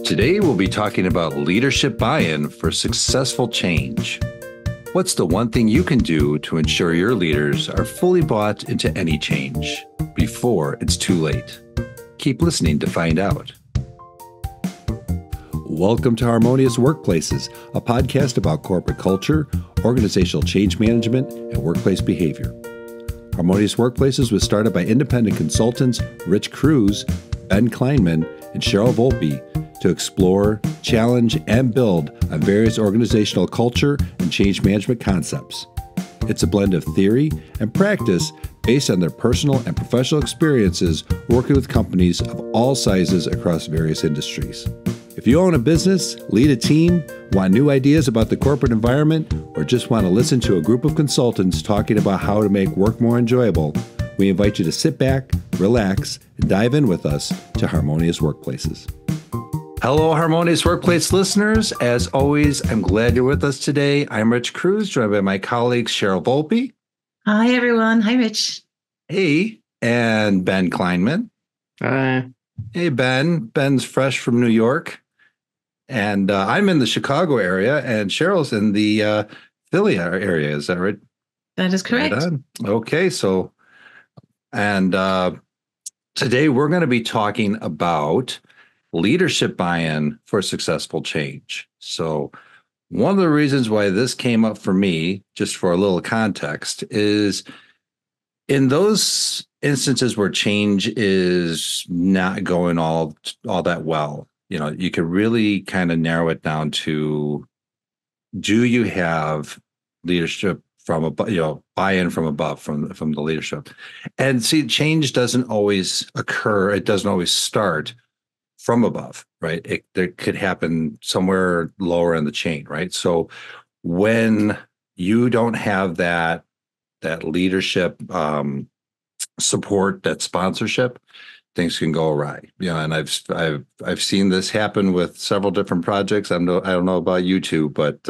Today, we'll be talking about leadership buy-in for successful change. What's the one thing you can do to ensure your leaders are fully bought into any change before it's too late? Keep listening to find out. Welcome to Harmonious Workplaces, a podcast about corporate culture, organizational change management, and workplace behavior. Harmonious Workplaces was started by independent consultants Rich Cruz, Ben Kleinman, and Cheryl Volpe to explore, challenge, and build on various organizational culture and change management concepts. It's a blend of theory and practice based on their personal and professional experiences working with companies of all sizes across various industries. If you own a business, lead a team, want new ideas about the corporate environment, or just want to listen to a group of consultants talking about how to make work more enjoyable, we invite you to sit back, relax, and dive in with us to Harmonious Workplaces. Hello, Harmonious Workplace listeners. As always, I'm glad you're with us today. I'm Rich Cruz, joined by my colleagues Cheryl Volpe. Hi, everyone. Hi, Rich. Hey, and Ben Kleinman. Hi. Hey, Ben. Ben's fresh from New York. And I'm in the Chicago area, and Cheryl's in the Philly area. Is that right? That is correct. Right on. Okay, so, and today we're going to be talking about leadership buy-in for successful change. So one of the reasons why this came up for me, just for a little context, is in those instances where change is not going all that well, you know, you can really kind of narrow it down to, do you have leadership from above, buy-in from above, from the leadership? And see, change doesn't always occur. It doesn't always start from above, right? There could happen somewhere lower in the chain, right? So when you don't have that leadership support, that sponsorship, things can go awry. And I've seen this happen with several different projects. I don't know about you two, but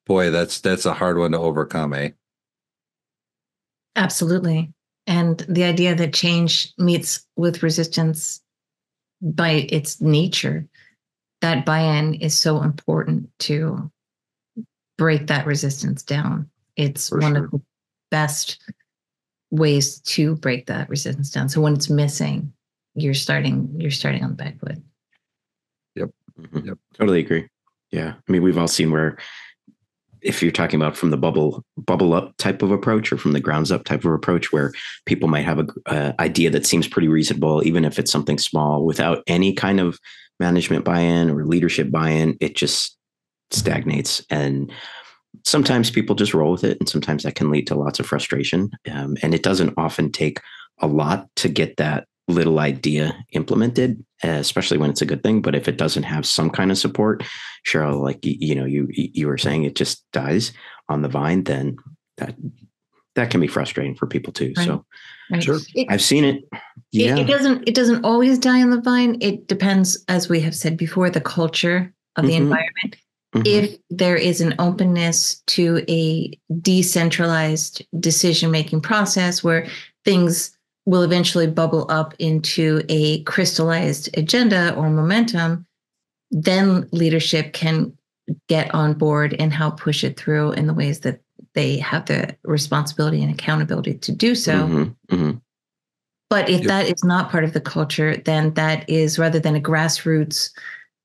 boy, that's a hard one to overcome, eh? Absolutely. And the idea that change meets with resistance by its nature, that buy-in is so important to break that resistance down. It's one of the best ways to break that resistance down. So when it's missing, you're starting on the back foot. Yep. Mm-hmm. Yep. Totally agree. Yeah. I mean, we've all seen where, if you're talking about from the bubble up type of approach or from the grounds up type of approach, where people might have a idea that seems pretty reasonable, even if it's something small, without any kind of management buy-in or leadership buy-in, it just stagnates. And sometimes people just roll with it. And sometimes that can lead to lots of frustration. And it doesn't often take a lot to get that little idea implemented, especially when it's a good thing. But if it doesn't have some kind of support, Cheryl, like you were saying, it just dies on the vine, then that can be frustrating for people too. Right. So right. Sure. I've seen it. Yeah. It doesn't always die on the vine. It depends, as we have said before, the culture of the environment. Mm-hmm. If there is an openness to a decentralized decision-making process where things will eventually bubble up into a crystallized agenda or momentum, then leadership can get on board and help push it through in the ways that they have the responsibility and accountability to do so. Mm-hmm. Mm-hmm. But if that is not part of the culture, then that is, rather than a grassroots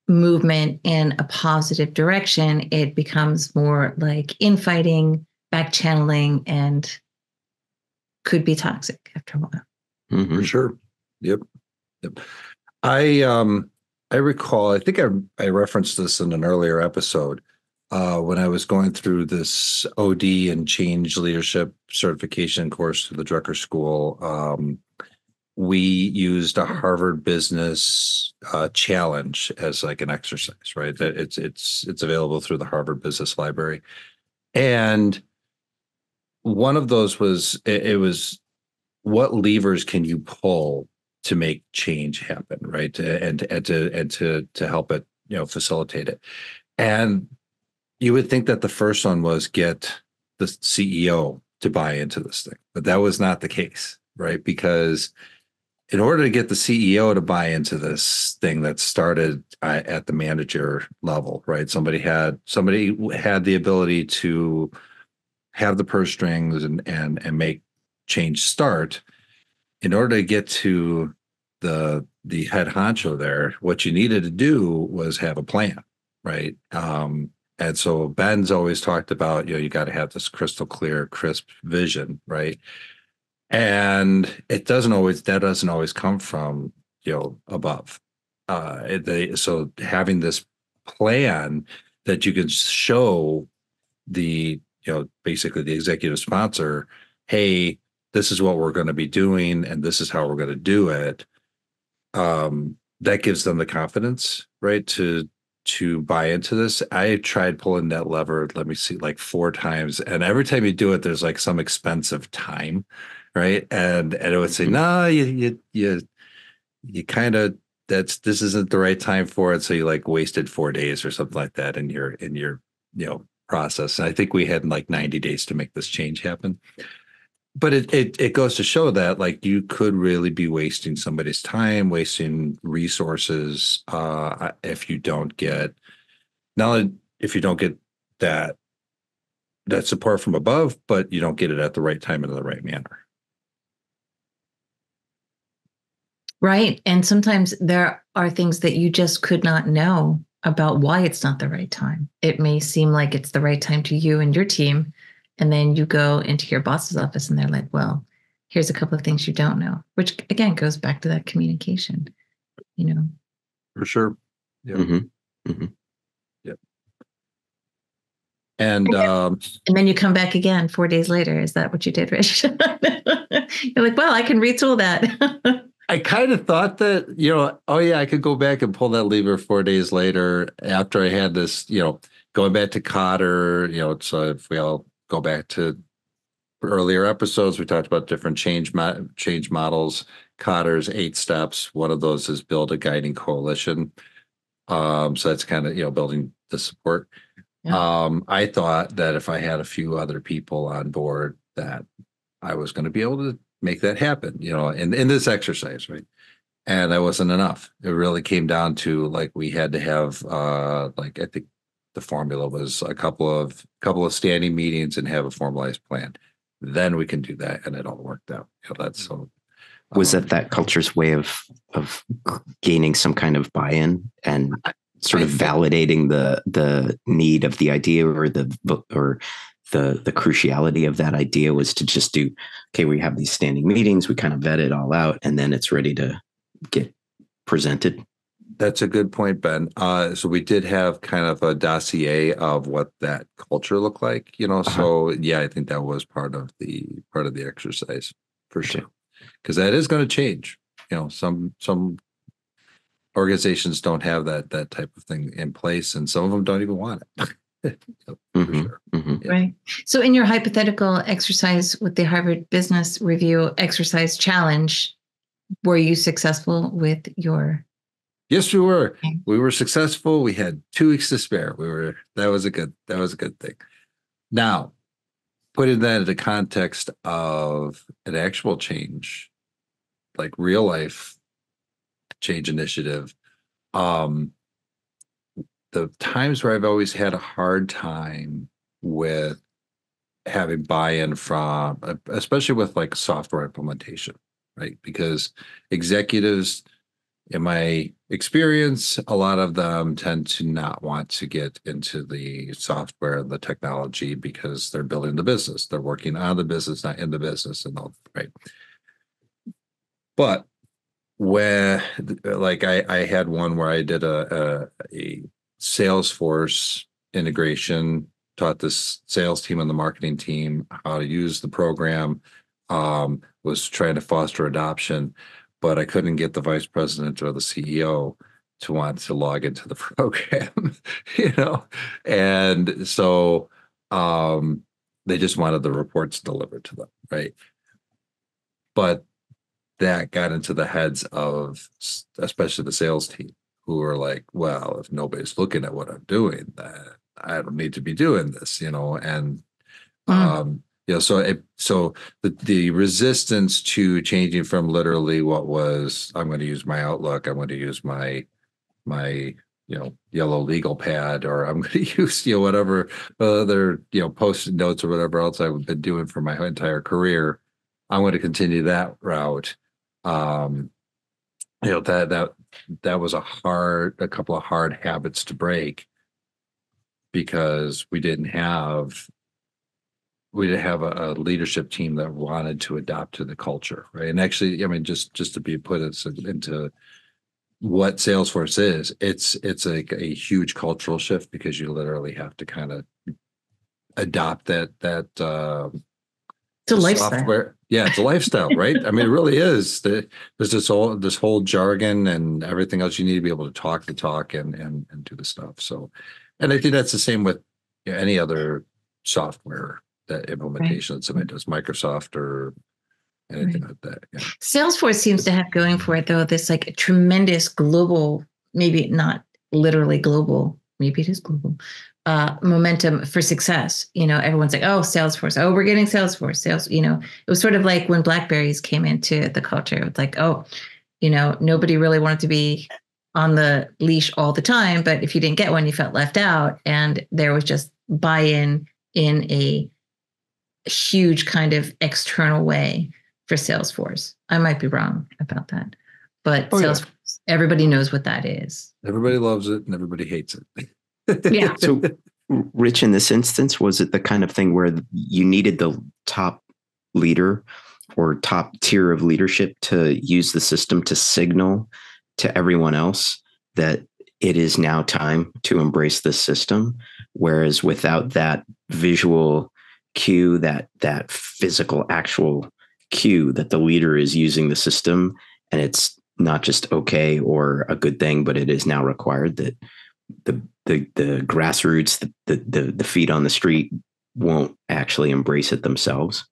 movement in a positive direction, it becomes more like infighting, back channeling, and could be toxic after a while. Mm-hmm. For sure. Yep. I recall, I think I referenced this in an earlier episode when I was going through this OD and change leadership certification course through the Drucker School. We used a Harvard Business challenge as like an exercise, right? That it's available through the Harvard Business Library, and one of those was it was, what levers can you pull to make change happen, right? And to help it, facilitate it. And you would think that the first one was get the CEO to buy into this thing, but that was not the case, right? Because in order to get the CEO to buy into this thing that started at the manager level, right? Somebody had the ability to have the purse strings and make change start. In order to get to the head honcho there, what you needed to do was have a plan, right? And so Ben's always talked about, you got to have this crystal clear, crisp vision, right? And that doesn't always come from, above. So having this plan that you can show the, basically the executive sponsor, hey, this is what we're going to be doing and this is how we're going to do it. That gives them the confidence, right, to buy into this. I tried pulling that lever, let me see, like 4 times, and every time you do it, there's like some expensive time, right? And it would say, no, you kind of, this isn't the right time for it. So you like wasted 4 days or something like that in your process. And I think we had like 90 days to make this change happen. But it goes to show that like you could really be wasting somebody's time, wasting resources, if you don't get that support from above, but you don't get it at the right time and in the right manner. Right. And sometimes there are things that you just could not know about why it's not the right time. It may seem like it's the right time to you and your team. And then you go into your boss's office and they're like, well, here's a couple of things you don't know, which again goes back to that communication, For sure. Yeah. Mm-hmm. Mm-hmm. Yep. And then you come back again 4 days later. Is that what you did, Rich? You're like, well, I can retool that. I kind of thought that, oh yeah, I could go back and pull that lever 4 days later after I had this, going back to Cotter, so if we all go back to earlier episodes, we talked about different change models. Cotter's 8 steps. One of those is build a guiding coalition. So that's kind of, building the support. Yeah. I thought that if I had a few other people on board that I was going to be able to make that happen, in this exercise, right? And that wasn't enough. It really came down to like we had to have like I think the formula was a couple of standing meetings and have a formalized plan. Then we can do that, and it all worked out. That's so. Was that culture's way of gaining some kind of buy-in and sort of validating the need of the idea or the cruciality of that idea was to just do, okay, we have these standing meetings, we kind of vet it all out, and then it's ready to get presented? That's a good point, Ben. So we did have kind of a dossier of what that culture looked like, So yeah, I think that was part of the exercise for sure, because that is going to change. Some organizations don't have that type of thing in place, and some of them don't even want it. For sure. Mm-hmm. Yeah. Right. So in your hypothetical exercise with the Harvard Business Review exercise challenge, were you successful with your? Yes, we were. We were successful. We had 2 weeks to spare. That was a good thing. Now, putting that into context of an actual change, like real life change initiative, the times where I've always had a hard time with having buy-in from, especially with like software implementation, right? Because executives, in my experience, a lot of them tend to not want to get into the software and the technology because they're building the business. They're working on the business, not in the business, and all, right? But when, like, I had one where I did a Salesforce integration, taught this sales team and the marketing team how to use the program, was trying to foster adoption, but I couldn't get the vice president or the CEO to want to log into the program, and so they just wanted the reports delivered to them, right? But that got into the heads of especially the sales team, who are like, well, if nobody's looking at what I'm doing, then I don't need to be doing this, and So the resistance to changing from literally what was, I'm going to use my Outlook, I'm going to use my yellow legal pad, or I'm going to use whatever other post-it notes or whatever else I've been doing for my entire career. I'm going to continue that route. Um, that was a couple of hard habits to break, because we didn't have a leadership team that wanted to adapt to the culture, right? And actually, I mean, just to be put into what Salesforce is, it's a huge cultural shift, because you literally have to kind of adopt that It's a lifestyle. software. Yeah, it's a lifestyle, right? I mean, it really is. There's this whole jargon and everything else. You need to be able to talk the talk and do the stuff. So, and I think that's the same with any other software that implementation that somebody does, Microsoft or anything like that. Yeah. Salesforce seems to have going for it, though, this like tremendous global, maybe not literally global, maybe it is global, momentum for success. Everyone's like, oh, Salesforce. Oh, we're getting Salesforce. It was sort of like when Blackberries came into the culture. It's like, oh, nobody really wanted to be on the leash all the time. But if you didn't get one, you felt left out. And there was just buy-in in a huge kind of external way for Salesforce. I might be wrong about that, but Salesforce, everybody knows what that is. Everybody loves it and everybody hates it. Yeah. So, Rich, in this instance, was it the kind of thing where you needed the top leader or top tier of leadership to use the system to signal to everyone else that it is now time to embrace this system? Whereas without that visual cue, that physical actual cue that the leader is using the system, and it's not just okay or a good thing, but it is now required, that the grassroots, the feet on the street won't actually embrace it themselves.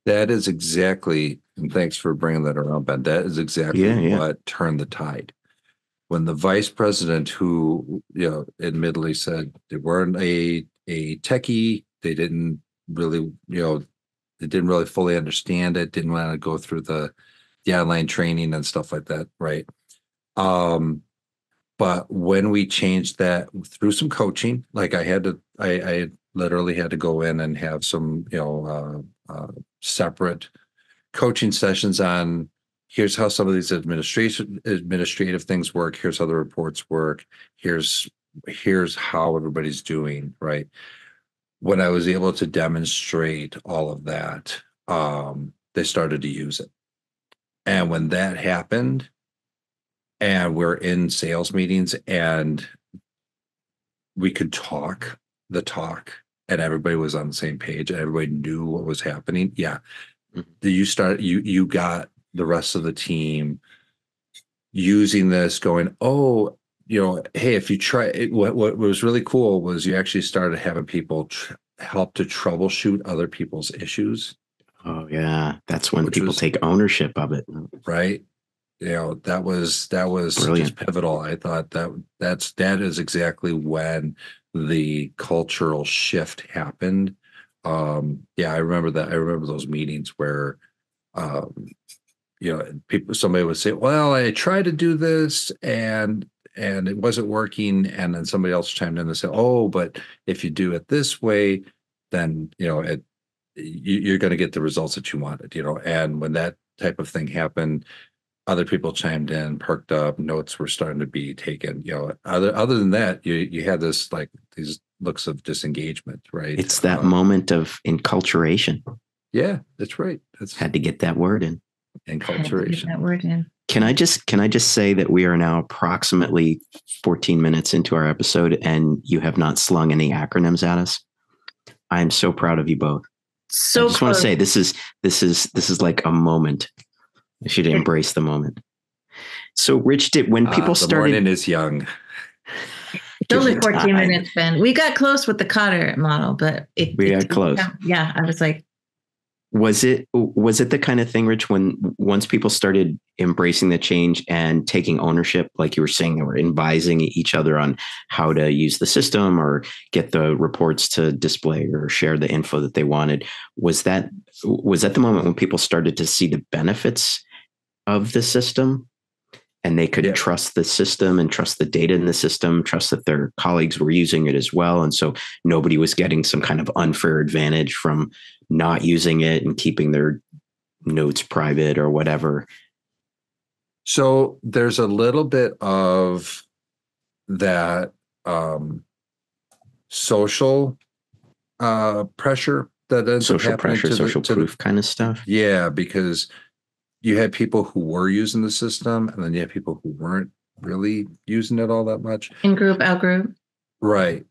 That is exactly, and thanks for bringing that around, Ben. That is exactly what turned the tide. When the vice president, who admittedly said they weren't a techie, they didn't really fully understand it, didn't want to go through the online training and stuff like that, right? But when we changed that through some coaching, like I literally had to go in and have some separate coaching sessions on, here's how some of these administrative things work, here's how the reports work, here's how everybody's doing, right? When I was able to demonstrate all of that, they started to use it. And when that happened, and we're in sales meetings and we could talk the talk and everybody was on the same page and everybody knew what was happening. Yeah. You got the rest of the team using this, going, oh, hey, if you try it, what was really cool was you actually started having people help to troubleshoot other people's issues. Oh yeah. That's when people take ownership of it. Right. That was brilliant. Just pivotal. I thought that is exactly when the cultural shift happened. I remember that. I remember those meetings where, somebody would say, well, I tried to do this and it wasn't working. And then somebody else chimed in and said, oh, but if you do it this way, then, you're going to get the results that you wanted, and when that type of thing happened, other people chimed in, perked up, notes were starting to be taken. Other than that, you had these looks of disengagement, right? It's that moment of enculturation. Yeah, that's right. Had to get that word in. Enculturation. That word in. Can I just say that we are now approximately 14 minutes into our episode, and you have not slung any acronyms at us? I am so proud of you both. So I just want to say this is like a moment. You should embrace the moment. So, Rich, when people started, the morning is young. It's only 14 minutes, Ben. We got close with the Cotter model, but we got close. Yeah, I was like, Was it the kind of thing, Rich, when once people started embracing the change and taking ownership, like you were saying, they were advising each other on how to use the system or get the reports to display or share the info that they wanted? Was that the moment when people started to see the benefits of the system, and they could trust the system and trust the data in the system, trust that their colleagues were using it as well? And so nobody was getting some kind of unfair advantage from not using it and keeping their notes private or whatever. So there's a little bit of that social pressure that ends up Social happening pressure, social proof kind of stuff. Yeah, because you had people who were using the system, and then you had people who weren't really using it all that much. In group, out group. Right.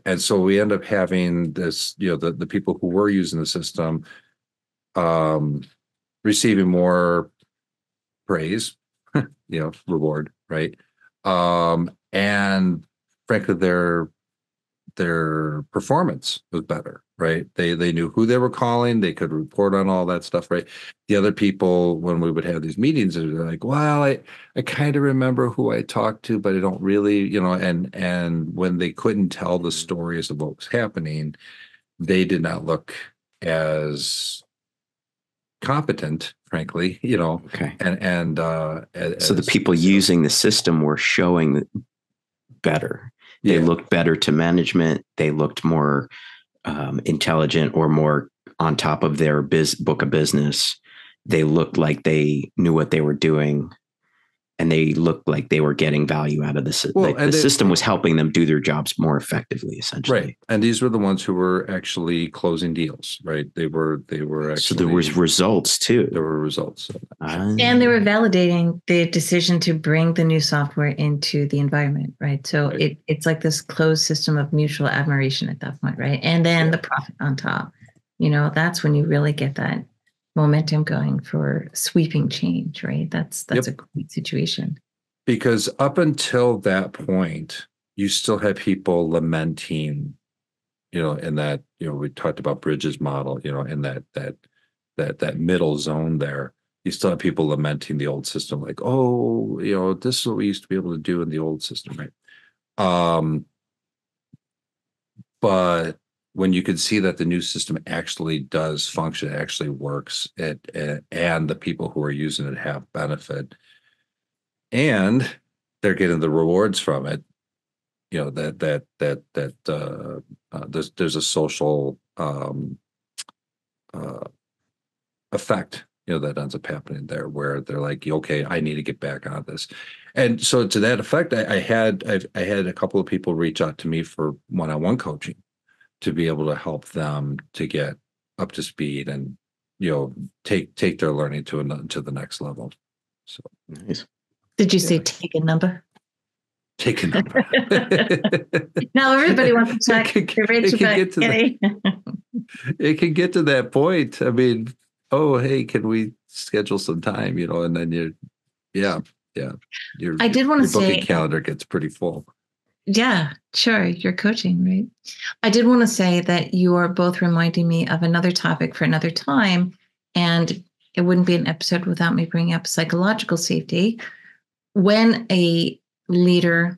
And so we end up having this, the people who were using the system receiving more praise, reward, right? And frankly, their performance was better, right? They knew who they were calling, they could report on all that stuff, right? The other people, when we would have these meetings, they're like, well, I kind of remember who I talked to, but I don't really, and when they couldn't tell the stories of what was happening, they did not look as competent, frankly, Okay. and so the people using the system were showing better. They looked better to management. They looked more intelligent or more on top of their book of business. They looked like they knew what they were doing, and they looked like they were getting value out of the system. The system was helping them do their jobs more effectively, essentially. Right. And these were the ones who were actually closing deals, right? They were actually. So there was results too. There were results. And they were validating the decision to bring the new software into the environment, right? So it's like this closed system of mutual admiration at that point, right? And then the profit on top. That's when you really get that momentum going for sweeping change, right? That's a great situation. Because up until that point, you still had people lamenting, in that, we talked about Bridges' model, in that middle zone there. You still have people lamenting the old system, like, oh, this is what we used to be able to do in the old system, right? But when you could see that the new system actually does function, it actually works, and the people who are using it have benefit, and they're getting the rewards from it. There's a social effect, that ends up happening there, where they're like, okay, I need to get back on this. And so to that effect, I had a couple of people reach out to me for one-on-one coaching to be able to help them to get up to speed and, take their learning to the next level. So nice. Did you say take a number? Take a number. Now everybody wants to check. It can get to that point. I mean, oh, hey, can we schedule some time? And then I did want to say, booking calendar gets pretty full. Yeah, sure. You're coaching, right? I did want to say that you are both reminding me of another topic for another time, and it wouldn't be an episode without me bringing up psychological safety. When a leader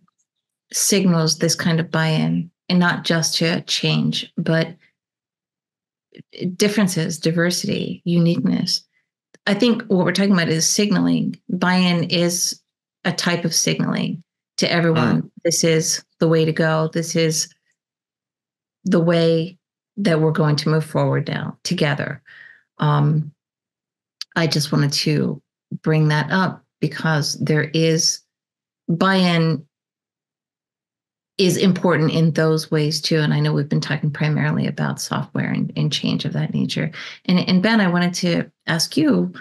signals this kind of buy-in, and not just to change, but differences, diversity, uniqueness. I think what we're talking about is signaling. Buy-in is a type of signaling to everyone. This is the way to go. This is the way that we're going to move forward now together. I just wanted to bring that up because there is buy-in is important in those ways too. And I know we've been talking primarily about software and change of that nature. And Ben, I wanted to ask you,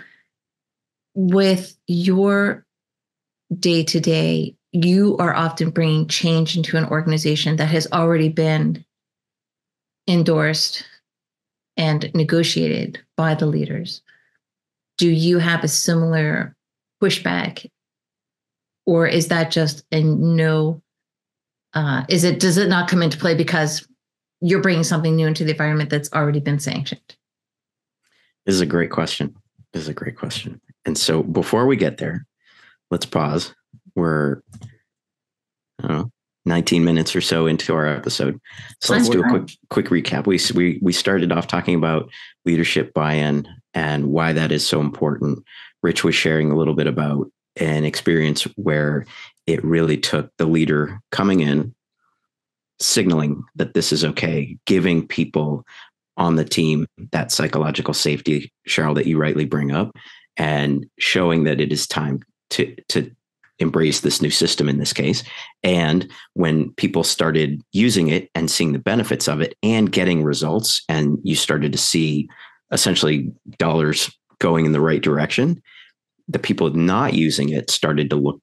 with your day-to-day, you are often bringing change into an organization that has already been endorsed and negotiated by the leaders. Do you have a similar pushback, or is that just a no? Does it not come into play because you're bringing something new into the environment that's already been sanctioned? This is a great question. This is a great question. And so before we get there, let's pause. We're, I don't know, 19 minutes or so into our episode. So let's do a quick recap. We started off talking about leadership buy-in and why that is so important. Rich was sharing a little bit about an experience where it really took the leader coming in, signaling that this is okay, giving people on the team that psychological safety, Cheryl, that you rightly bring up, and showing that it is time to embrace this new system in this case. And when people started using it and seeing the benefits of it and getting results, and you started to see essentially dollars going in the right direction, the people not using it started to look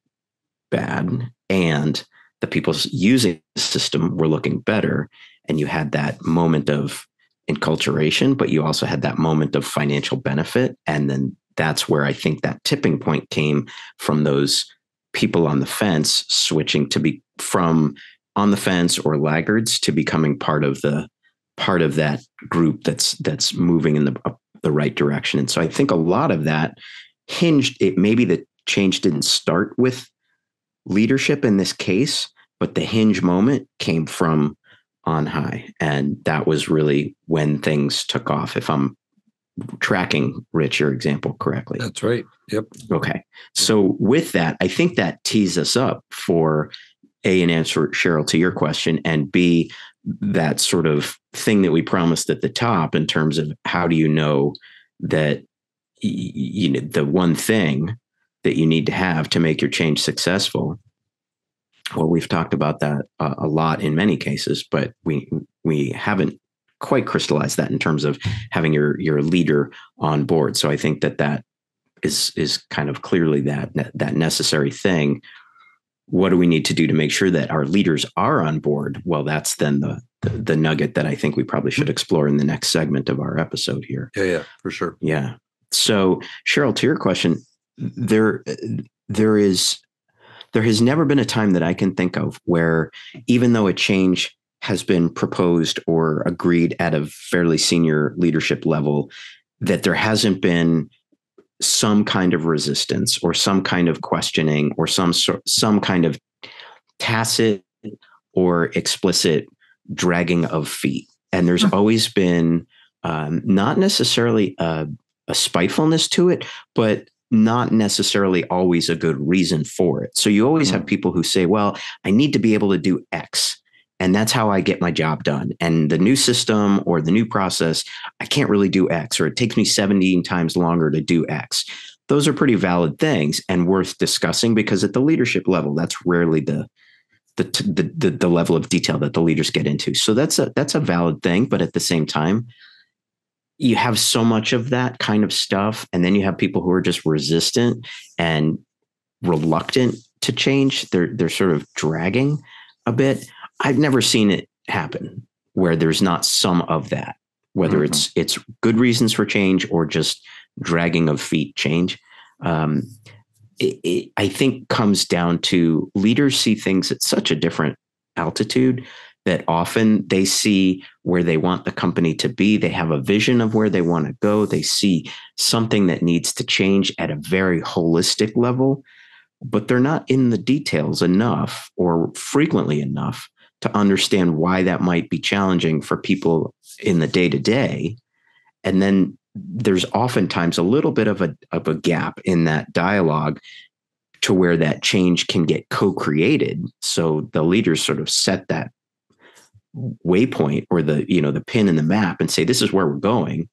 bad, and the people using the system were looking better. And you had that moment of enculturation, but you also had that moment of financial benefit. And then that's where I think that tipping point came from those people on the fence switching to be from on the fence or laggards to becoming part of that group that's moving in the right direction. And so I think a lot of that hinged, it maybe the change didn't start with leadership in this case, but the hinge moment came from on high. And that was really when things took off. If I'm tracking, Rich, your example correctly. That's right. Yep. Okay. So with that, I think that tees us up for A, an answer, Cheryl, to your question, and B, that sort of thing that we promised at the top in terms of how do you know that the one thing that you need to have to make your change successful. Well, we've talked about that a lot in many cases, but we haven't quite crystallized that in terms of having your leader on board. So I think that is kind of clearly that necessary thing. What do we need to do to make sure that our leaders are on board? Well, that's then the nugget that I think we probably should explore in the next segment of our episode here. Yeah, for sure. Yeah. So Cheryl, to your question, there has never been a time that I can think of where, even though a change has been proposed or agreed at a fairly senior leadership level, that there hasn't been some kind of resistance or some kind of questioning or some kind of tacit or explicit dragging of feet. And there's always been not necessarily a spitefulness to it, but not necessarily always a good reason for it. So you always have people who say, well, I need to be able to do X, and that's how I get my job done. And the new system or the new process, I can't really do X, or it takes me 17 times longer to do X. Those are pretty valid things and worth discussing, because at the leadership level, that's rarely the level of detail that the leaders get into. So that's a valid thing. But at the same time, you have so much of that kind of stuff. And then you have people who are just resistant and reluctant to change. They're sort of dragging a bit. I've never seen it happen where there's not some of that, whether it's good reasons for change or just dragging of feet change. It I think comes down to leaders see things at such a different altitude that often they see where they want the company to be. They have a vision of where they want to go. They see something that needs to change at a very holistic level, but they're not in the details enough or frequently enough to understand why that might be challenging for people in the day-to-day. And then there's oftentimes a little bit of a gap in that dialogue to where that change can get co-created. So the leaders sort of set that waypoint or the pin in the map and say, this is where we're going.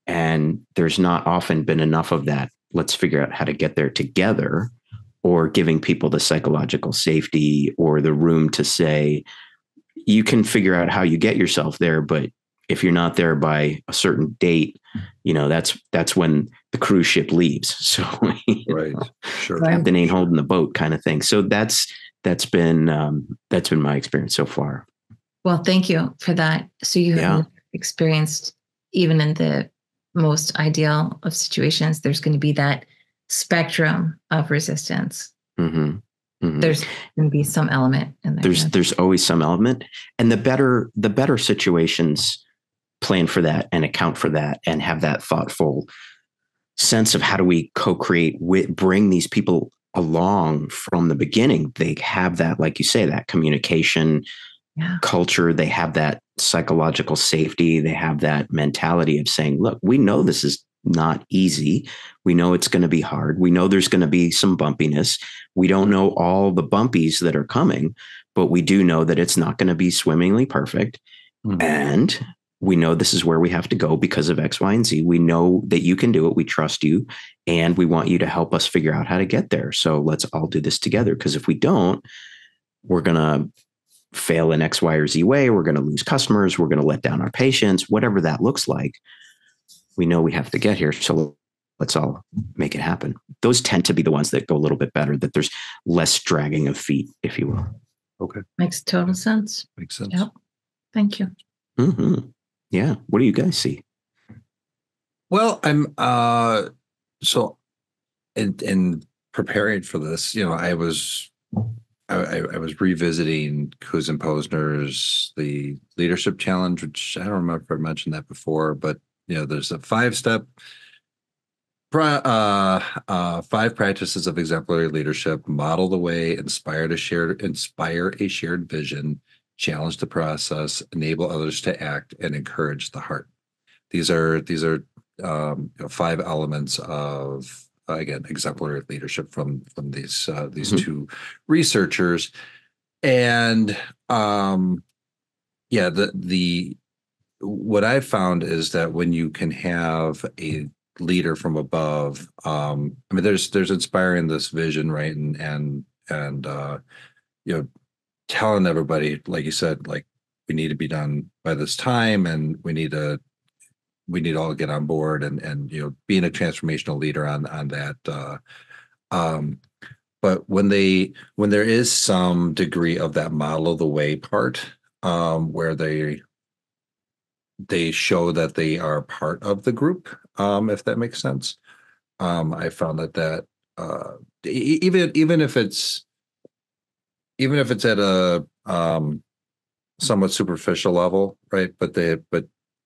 And there's not often been enough of that. Let's figure out how to get there together, or giving people the psychological safety or the room to say, you can figure out how you get yourself there. But if you're not there by a certain date, that's when the cruise ship leaves. So right. Sure. Captain ain't holding the boat kind of thing. So that's been my experience so far. Well, thank you for that. So you have experienced, even in the most ideal of situations, there's going to be that spectrum of resistance. Mm-hmm. Mm-hmm. There's going to be some element in there. There's always some element, and the better situations plan for that and account for that and have that thoughtful sense of how do we co-create bring these people along from the beginning. They have that, like you say, that communication culture. They have that psychological safety. They have that mentality of saying, look, we know this is not easy. We know it's going to be hard. We know there's going to be some bumpiness. We don't know all the bumpies that are coming, but we do know that it's not going to be swimmingly perfect. Mm-hmm. And we know this is where we have to go because of X, Y, and Z. We know that you can do it. We trust you. And we want you to help us figure out how to get there. So let's all do this together. Because if we don't, we're going to fail in X, Y, or Z way. We're going to lose customers. We're going to let down our patients, whatever that looks like. We know we have to get here. So let's all make it happen. Those tend to be the ones that go a little bit better, that there's less dragging of feet, if you will. Okay. Makes total sense. Makes sense. Yep. Thank you. Mm-hmm. Yeah. What do you guys see? Well, I'm so in preparing for this, I was revisiting Kuz and Posner's The Leadership Challenge, which I don't remember if I mentioned that before, but there's a 5-step, 5 practices of exemplary leadership: model the way, inspire a shared vision, challenge the process, enable others to act, and encourage the heart. These are 5 elements of, again, exemplary leadership from these mm-hmm. 2 researchers. And what I've found is that when you can have a leader from above, there's inspiring this vision, right? And telling everybody, like you said, like, we need to be done by this time, and we need to all get on board, and being a transformational leader on that. But when there is some degree of that model of the way part, where they show that they are part of the group, if that makes sense. I found that even if it's at a somewhat superficial level, right? But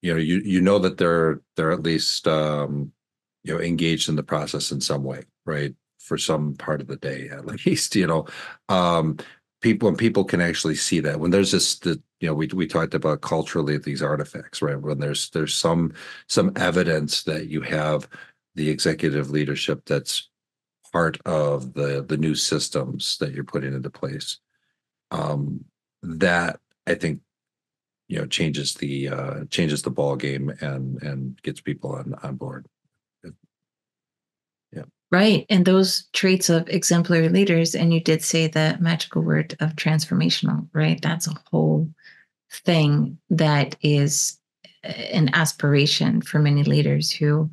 you know that they're at least engaged in the process in some way, right? For some part of the day, at least. When people can actually see that, when there's we talked about culturally these artifacts, right? When there's some evidence that you have the executive leadership that's part of the new systems that you're putting into place, that I think changes the ball game and gets people on board. Yeah. Right. And those traits of exemplary leaders, and you did say the magical word of transformational, right? That's a whole thing that is an aspiration for many leaders who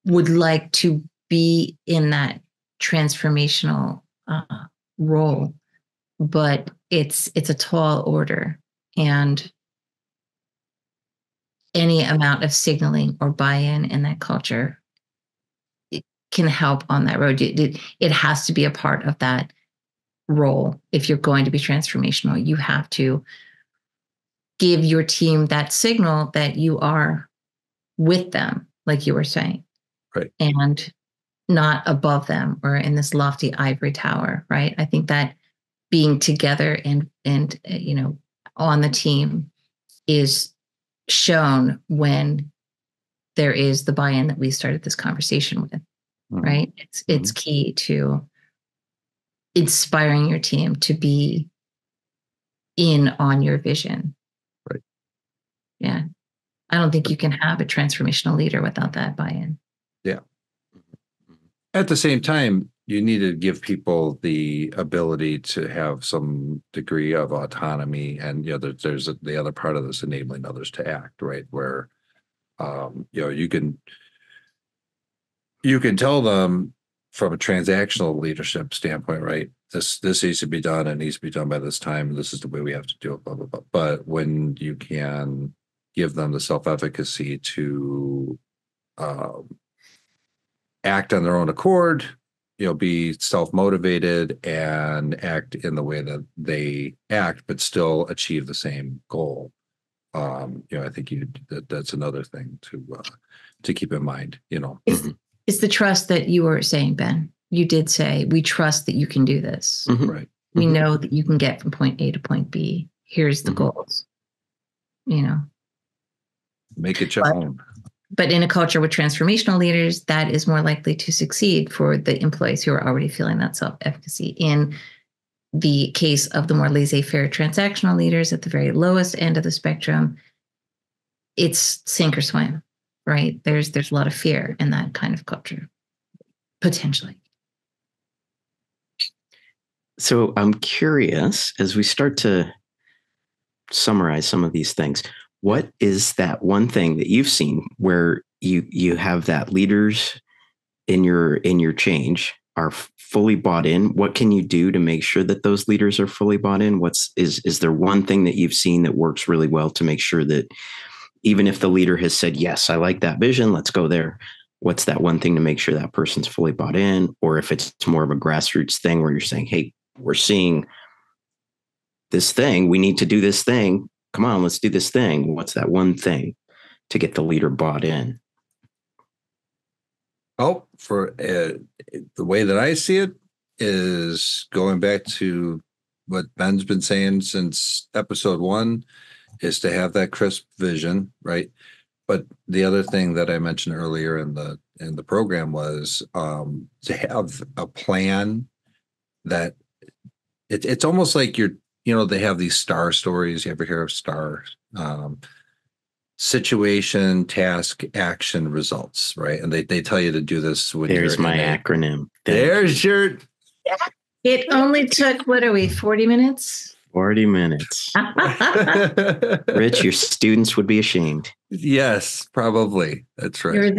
would like to be in that transformational role, but it's a tall order, and any amount of signaling or buy-in in that culture can help on that road. It has to be a part of that role. If you're going to be transformational, you have to give your team that signal that you are with them, like you were saying, right, and not above them or in this lofty ivory tower, right? I think that being together and on the team is shown when there is the buy-in that we started this conversation with. Mm-hmm. Right? It's key to inspiring your team to be in on your vision. Right. Yeah. I don't think you can have a transformational leader without that buy-in. Yeah. At the same time, you need to give people the ability to have some degree of autonomy, and there's the other part of this, enabling others to act, right? Where you can tell them from a transactional leadership standpoint, right? This needs to be done, and needs to be done by this time. This is the way we have to do it, blah, blah, blah. But when you can give them the self-efficacy to act on their own accord, be self-motivated and act in the way that they act, but still achieve the same goal. I think that's another thing to keep in mind. It's the trust that you were saying, Ben. You did say, we trust that you can do this. Mhm. Right. We know that you can get from point A to point B. Here's the goals. Make it your own. But in a culture with transformational leaders, that is more likely to succeed for the employees who are already feeling that self-efficacy. In the case of the more laissez-faire transactional leaders at the very lowest end of the spectrum, it's sink or swim, right? There's a lot of fear in that kind of culture, potentially. So I'm curious, as we start to summarize some of these things, what is that one thing that you've seen where you have that leaders in your change are fully bought in? What can you do to make sure that those leaders are fully bought in? Is there one thing that you've seen that works really well to make sure that even if the leader has said, yes, I like that vision, let's go there, what's that one thing to make sure that person's fully bought in? Or if it's more of a grassroots thing where you're saying, hey, we're seeing this thing, we need to do this thing, come on, let's do this thing. What's that one thing to get the leader bought in? Oh, for the way that I see it is going back to what Ben's been saying since episode 1, is to have that crisp vision, right? But the other thing that I mentioned earlier in the program was to have a plan that it's almost like they have these STAR stories. You ever hear of STAR? Situation, task, action, results, right? And they tell you to do this when There's you're my acronym. There's your. It only took, 40 minutes? 40 minutes. Rich, your students would be ashamed. Yes, probably. That's right.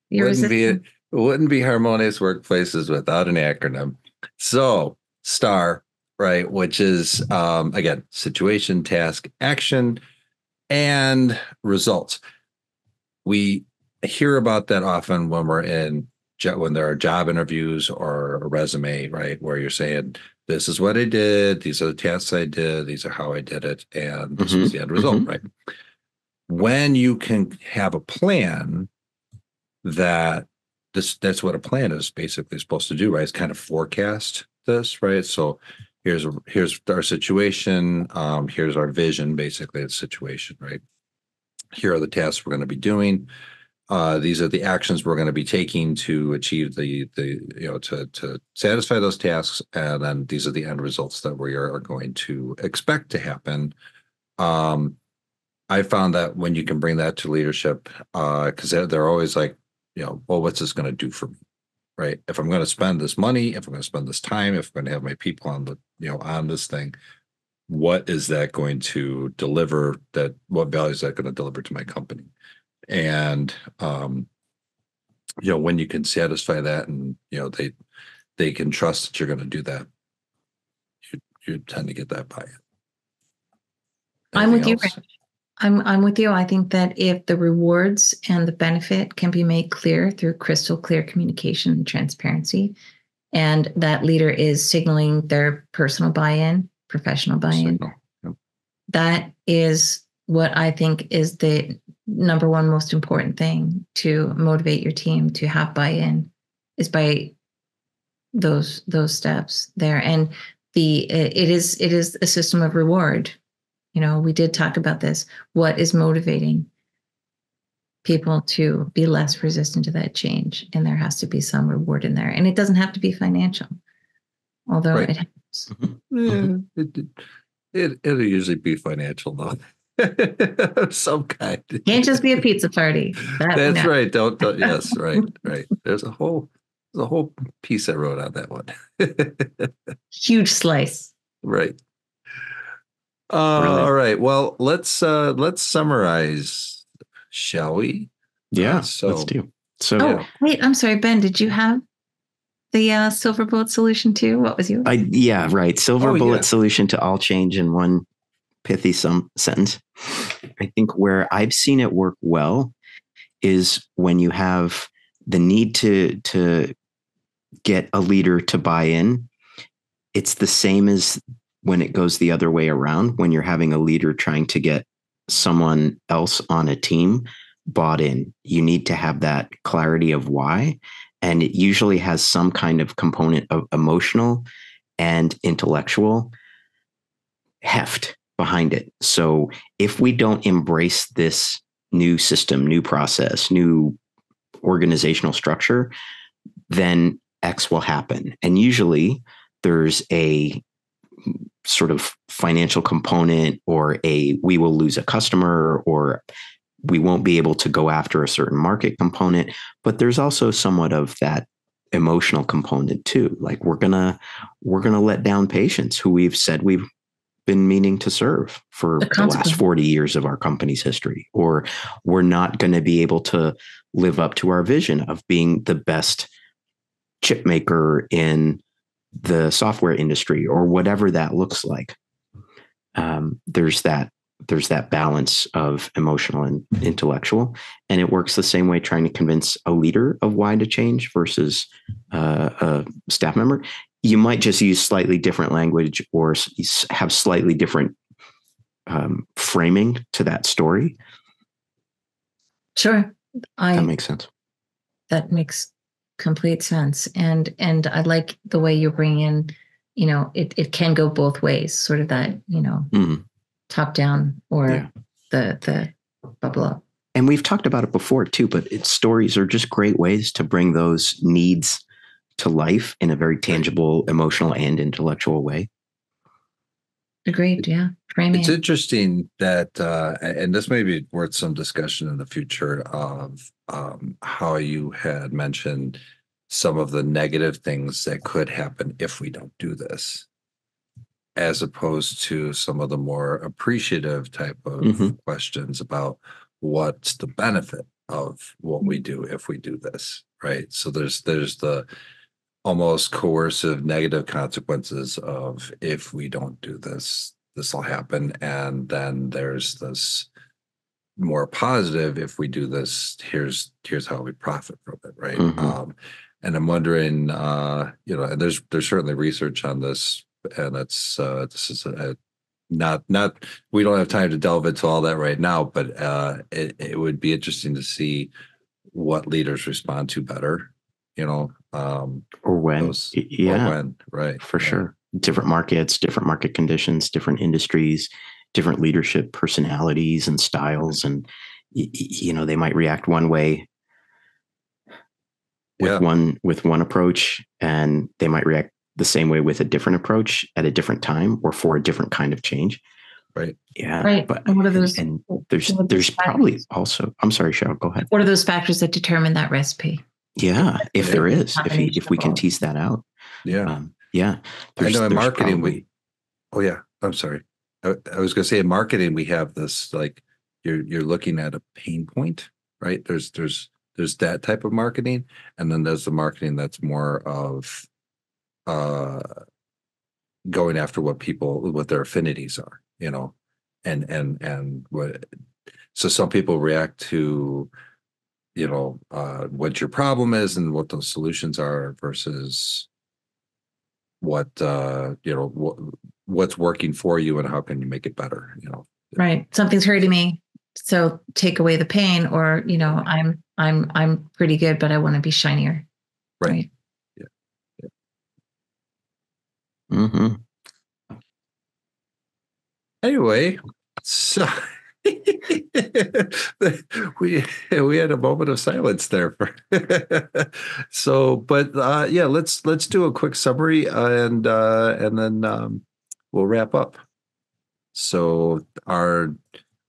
You're resistant. Wouldn't be Harmonious Workplaces without an acronym. So STAR, right, which is again, situation, task, action, and results. We hear about that often when when there are job interviews or a resume, right, where you're saying, this is what I did, these are the tasks I did, these are how I did it, and this was the end result, right? When you can have a plan that's what a plan is basically supposed to do, right? It's kind of forecast this, right? So here's our situation, here's our vision, basically, the situation, right? Here are the tasks we're going to be doing. These are the actions we're going to be taking to achieve to satisfy those tasks, and then these are the end results that we are going to expect to happen. I found that when you can bring that to leadership, because they're always like, well, what's this going to do for me, right? If I'm going to spend this money, if I'm going to spend this time, if I'm going to have my people on this thing, what is that going to deliver? What value is that going to deliver to my company? And when you can satisfy that, and they can trust that you're going to do that, you tend to get that buy-in. I'm with you, Rich. I'm with you. I think that if the rewards and the benefit can be made clear through crystal clear communication and transparency, and that leader is signaling their personal buy-in, professional buy-in, that is what I think is the number one most important thing to motivate your team to have buy-in, is by those steps there. And it is a system of reward. We did talk about this. What is motivating people to be less resistant to that change? And there has to be some reward in there. And it doesn't have to be financial, although it helps. It'll usually be financial, though. Some kind. Can't just be a pizza party. That's right. Don't. Yes, right. There's a whole piece I wrote on that one. Huge slice. Right. All right. Well, let's summarize, shall we? Yeah. Let's do. So. Wait. I'm sorry, Ben. Did you have the silver bullet solution too? What was yours? Right. Silver bullet solution to all change in one pithy sentence. I think where I've seen it work well is when you have the need to get a leader to buy in. It's the same as when it goes the other way around, when you're having a leader trying to get someone else on a team bought in. You need to have that clarity of why. And it usually has some kind of component of emotional and intellectual heft behind it. So if we don't embrace this new system, new process, new organizational structure, then X will happen. And usually there's a sort of financial component, or we will lose a customer, or we won't be able to go after a certain market component. But there's also somewhat of that emotional component too. Like we're gonna let down patients who we've said we've been meaning to serve for the last 40 years of our company's history, or we're not going to be able to live up to our vision of being the best chip maker in the software industry, or whatever that looks like. There's that balance of emotional and intellectual, and it works the same way trying to convince a leader of why to change versus a staff member. You might just use slightly different language or have slightly different framing to that story. Sure. That makes sense. That makes complete sense. And I like the way you bring in, it can go both ways, sort of that, top down or the bubble up. And we've talked about it before too, but stories are just great ways to bring those needs to life in a very tangible, emotional, and intellectual way. Agreed. Yeah. Framing. It's interesting that, and this may be worth some discussion in the future of how you had mentioned some of the negative things that could happen if we don't do this, as opposed to some of the more appreciative type of questions about what's the benefit of what we do if we do this, right? So there's the almost coercive negative consequences of, if we don't do this, this will happen. And then there's this more positive, if we do this, here's how we profit from it, right? And I'm wondering, and there's certainly research on this, and it's this is not we don't have time to delve into all that right now, but it would be interesting to see what leaders respond to better, or when, or when, right? For sure. Different markets, different market conditions, different industries, different leadership personalities and styles. And, they might react one way with one approach, and they might react the same way with a different approach at a different time or for a different kind of change. Right. Yeah. Right. But and what are those? And there's probably also, I'm sorry, Cheryl, go ahead. What are those factors that determine that recipe? Yeah. If there is, if we can tease that out. Yeah. I know in marketing I'm sorry. I was going to say in marketing, we have this, like, you're looking at a pain point, right? There's that type of marketing. And then there's the marketing that's more of going after what their affinities are, and what, so some people react to, what your problem is and what those solutions are versus what, what's working for you and how can you make it better, Right. Something's hurting me, so take away the pain, or, I'm pretty good, but I want to be shinier. Right. Anyway, so we had a moment of silence there. So, but let's do a quick summary, and then we'll wrap up. So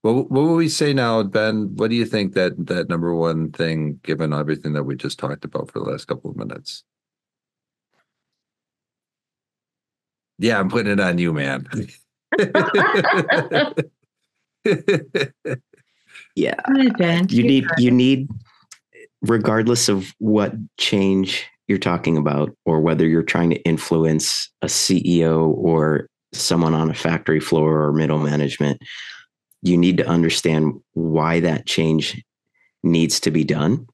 what will we say now, Ben? What do you think that number one thing, given everything that we just talked about for the last couple of minutes? Yeah, I'm putting it on you, man. Yeah. You need, regardless of what change you're talking about, or whether you're trying to influence a CEO or someone on a factory floor or middle management, you need to understand why that change needs to be done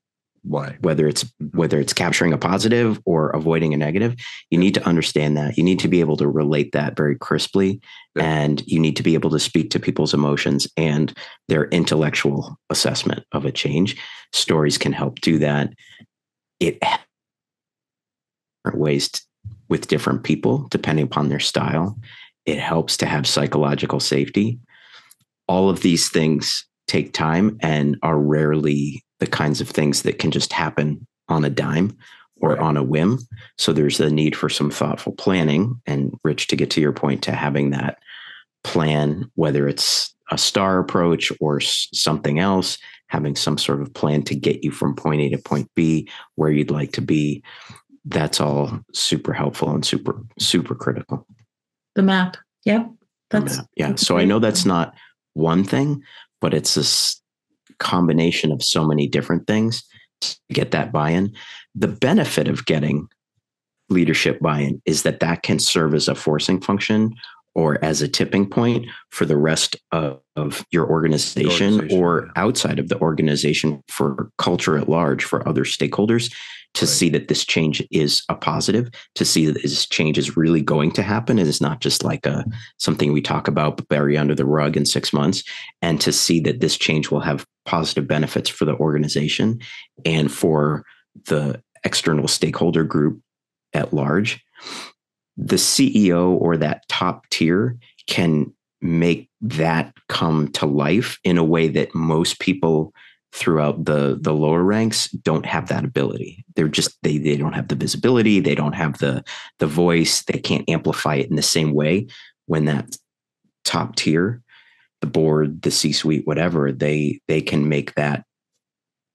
Why? Whether it's capturing a positive or avoiding a negative, you need to understand that. You need to be able to relate that very crisply, and you need to be able to speak to people's emotions and their intellectual assessment of a change. Stories can help do that. It different ways with different people depending upon their style. It helps to have psychological safety. All of these things take time and are rarely the kinds of things that can just happen on a dime or on a whim. So there's a need for some thoughtful planning. And Rich, to get to your point, to having that plan, whether it's a STAR approach or something else, having some sort of plan to get you from point A to point B where you'd like to be, that's all super helpful and super, super critical. The map. Yep. So I know that's not one thing, but it's this combination of so many different things to get that buy-in. The benefit of getting leadership buy-in is that can serve as a forcing function or as a tipping point for the rest of your organization or outside of the organization, for culture at large, for other stakeholders, to see that this change is a positive, to see that this change is really going to happen. It is not just like something we talk about but bury under the rug in 6 months, and to see that this change will have positive benefits for the organization and for the external stakeholder group at large. The CEO or that top tier can make that come to life in a way that most people throughout the lower ranks don't have that ability. They're just, they don't have the visibility. They don't have the voice. They can't amplify it in the same way. When that top tier, the board, the C-suite, whatever, they can make that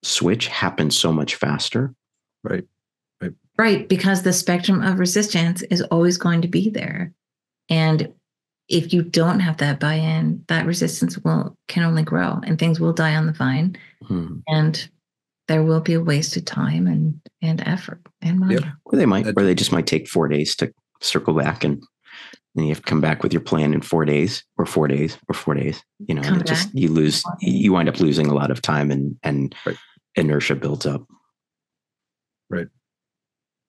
switch happen so much faster. Right, because the spectrum of resistance is always going to be there. And if you don't have that buy-in, that resistance can only grow, and things will die on the vine. And there will be a wasted time and effort and money. Or they just might take 4 days to circle back, and then you have to come back with your plan in 4 days or 4 days or 4 days. And you wind up losing a lot of time, and inertia builds up. Right.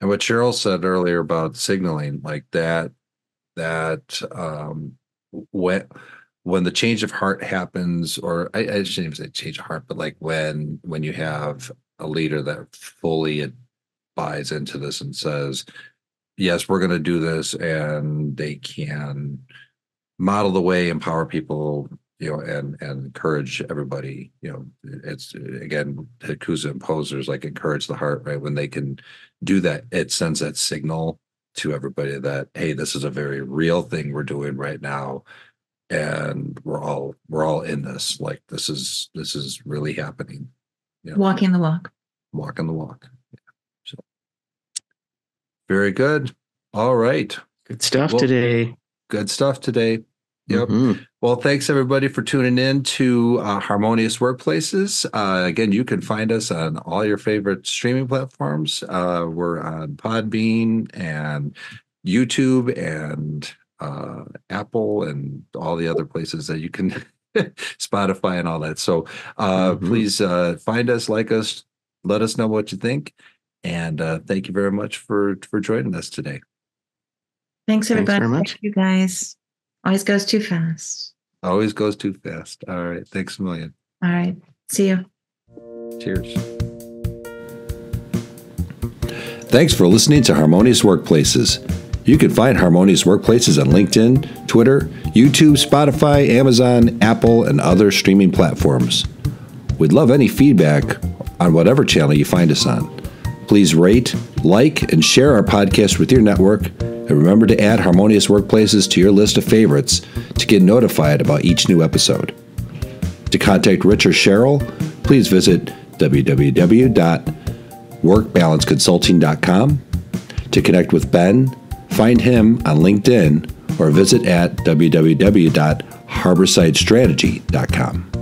And what Cheryl said earlier about signaling, like that when the change of heart happens, or I shouldn't even say change of heart, but like when you have a leader that fully buys into this and says, yes, we're going to do this, and they can model the way, empower people, and encourage everybody. It's, again, Hakusa and posers, like, encourage the heart, right? When they can do that, it sends that signal to everybody that, hey, this is a very real thing we're doing right now, and we're all in this. Like, this is really happening. Walking the walk. Walking the walk. Yeah. So very good. All right. Good stuff today. Good stuff today. Yep. Well, thanks everybody for tuning in to Harmonious Workplaces. Again, you can find us on all your favorite streaming platforms. We're on Podbean and YouTube and Apple and all the other places that you can, Spotify and all that. So please find us, like us, let us know what you think. And thank you very much for joining us today. Thanks, everybody. Thanks very much. Thank you, guys. Always goes too fast. Always goes too fast. All right. Thanks a million. All right. See you. Cheers. Thanks for listening to Harmonious Workplaces. You can find Harmonious Workplaces on LinkedIn, Twitter, YouTube, Spotify, Amazon, Apple, and other streaming platforms. We'd love any feedback on whatever channel you find us on. Please rate, like, and share our podcast with your network. And remember to add Harmonious Workplaces to your list of favorites to get notified about each new episode. To contact Rich or Cheryl, please visit www.workbalanceconsulting.com. To connect with Ben, find him on LinkedIn or visit at www.harborsidestrategy.com.